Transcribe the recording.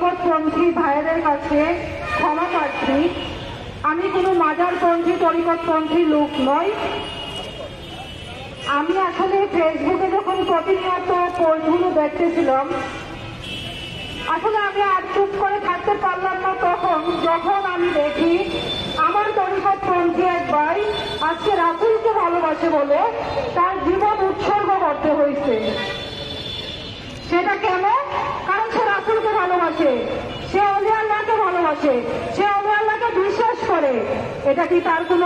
তরিকতপন্থী ভাইদের কাছে ক্ষমা প্রার্থী। আমি কোনো মাজারপন্থী তরিকতপন্থী লোক নই। আমি আসলে ফেসবুকে যখন প্রতিনিয়ত পোস্টগুলো দেখতেছিলাম, আসলে আমি আর চুপ করে থাকতে পারলাম না তখন, যখন আমি দেখি আমার তরিকতপন্থী এক ভাই আজকে রাসূলকে ভালোবাসে বলে তার জীবন উৎসর্গ করতে হয়েছে। সেটা কেন? কারণ সে রাসূলকে ভালোবাসে, সে আল্লাহকে ভালোবাসে, সে আল্লাহকে বিশ্বাস করে। এটা কি তার কোনো